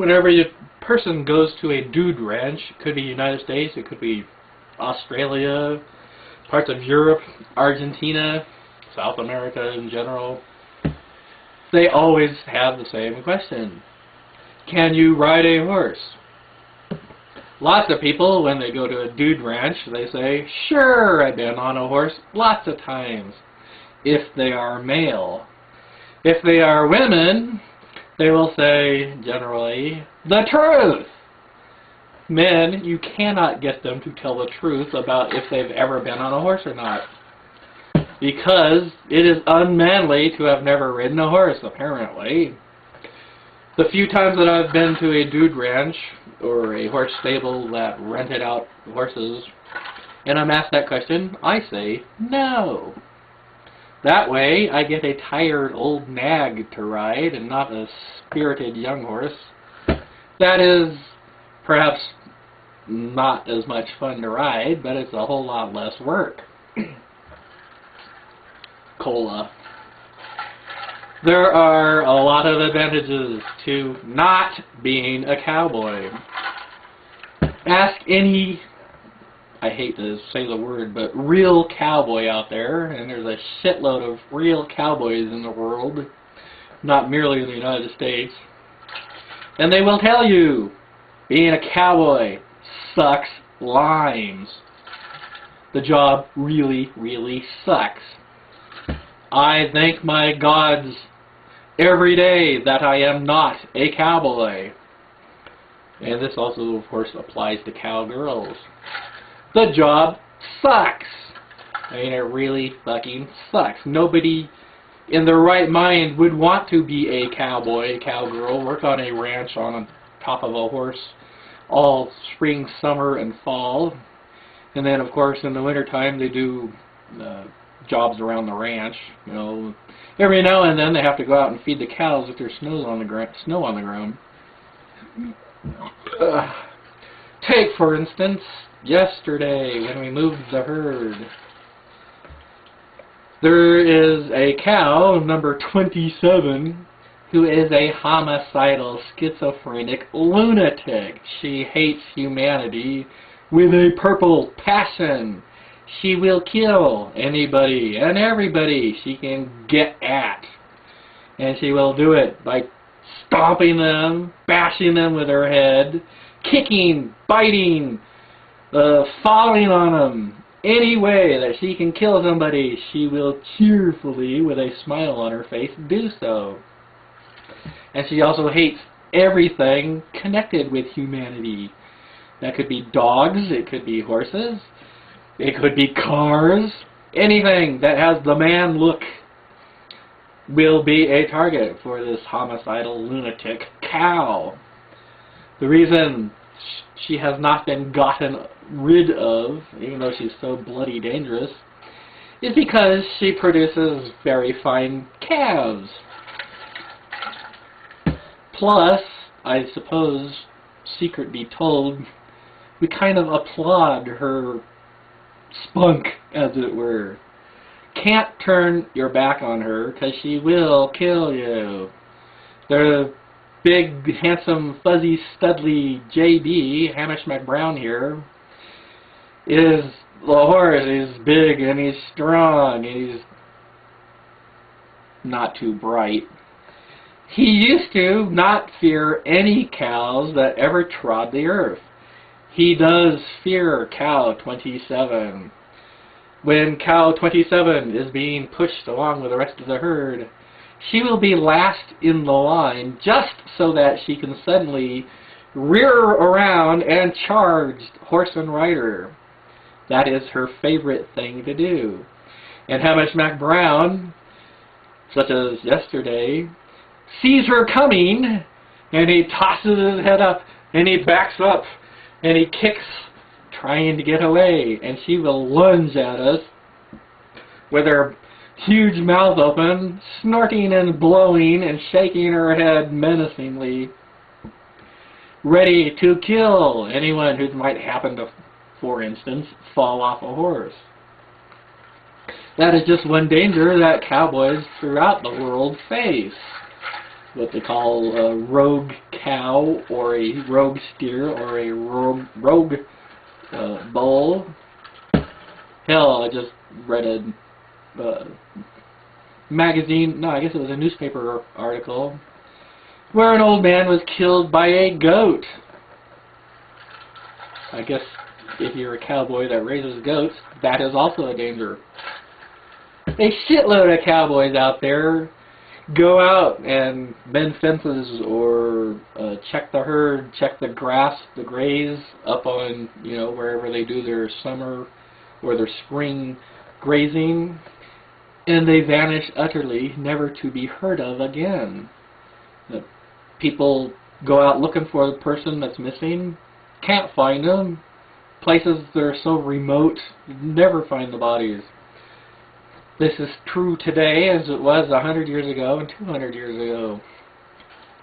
Whenever a person goes to a dude ranch, it could be United States, it could be Australia, parts of Europe, Argentina, South America in general, they always have the same question. Can you ride a horse? Lots of people, when they go to a dude ranch, they say, sure, I've been on a horse lots of times, if they are male. If they are women, they will say, generally, the truth. Men, you cannot get them to tell the truth about if they've ever been on a horse or not. Because it is unmanly to have never ridden a horse, apparently. The few times that I've been to a dude ranch or a horse stable that rented out horses, and I'm asked that question, I say no. That way, I get a tired old nag to ride and not a spirited young horse. That is perhaps not as much fun to ride, but it's a whole lot less work. Cola. There are a lot of advantages to not being a cowboy. Ask any, I hate to say the word, but real cowboy out there, and there's a shitload of real cowboys in the world, not merely in the United States, and they will tell you, being a cowboy sucks limes. The job really, really sucks. I thank my gods every day that I am not a cowboy. And this also, of course, applies to cowgirls. The job sucks. I mean, it really fucking sucks. Nobody in their right mind would want to be a cowboy, cowgirl, work on a ranch on top of a horse all spring, summer, and fall. And then, of course, in the wintertime, they do jobs around the ranch. You know, every now and then they have to go out and feed the cows if there's snow on the ground. Take, for instance, yesterday when we moved the herd. There is a cow, number 27, who is a homicidal, schizophrenic lunatic. She hates humanity with a purple passion. She will kill anybody and everybody she can get at. And she will do it by stomping them, bashing them with her head, kicking, biting, falling on them. Any way that she can kill somebody, she will cheerfully, with a smile on her face, do so. And she also hates everything connected with humanity. That could be dogs, it could be horses, it could be cars. Anything that has the man look will be a target for this homicidal lunatic cow. The reason she has not been gotten rid of, even though she's so bloody dangerous, is because she produces very fine calves. Plus, I suppose, secret be told, we kind of applaud her spunk, as it were. Can't turn your back on her, because she will kill you. The big, handsome, fuzzy, studly JB, Hamish McBrown here, is the horse. He's big, and he's strong, and he's not too bright. He used to not fear any cows that ever trod the earth. He does fear cow 27. When cow 27 is being pushed along with the rest of the herd, she will be last in the line just so that she can suddenly rear around and charge horse and rider. That is her favorite thing to do. And Hamish McBrown, such as yesterday, sees her coming, and he tosses his head up, and he backs up, and he kicks, trying to get away, and she will lunge at us with her huge mouth open, snorting and blowing and shaking her head menacingly, ready to kill anyone who might happen to, for instance, fall off a horse. That is just one danger that cowboys throughout the world face. What they call rogue cow or a rogue steer or a rogue bull. Hell, I just read a magazine, no, I guess it was a newspaper article, where an old man was killed by a goat. I guess if you're a cowboy that raises goats, that is also a danger. A shitload of cowboys out there go out and mend fences or check the herd, check the grass, the graze up on, you know, wherever they do their summer or their spring grazing, and they vanish utterly, never to be heard of again. The people go out looking for the person that's missing, can't find them. Places that are so remote, never find the bodies. This is true today as it was 100 years ago and 200 years ago.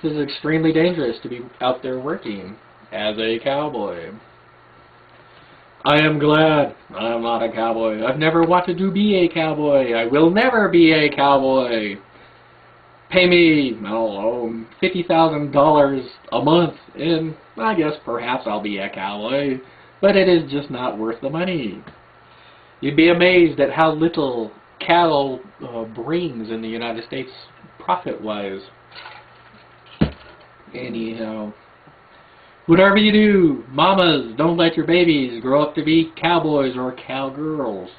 This is extremely dangerous to be out there working as a cowboy. I am glad I am not a cowboy. I've never wanted to be a cowboy. I will never be a cowboy. Pay me, I don't know, $50,000 a month, and I guess perhaps I'll be a cowboy, but it is just not worth the money. You'd be amazed at how little cattle brings in the United States profit-wise. Anyhow, whatever you do, mamas, don't let your babies grow up to be cowboys or cowgirls.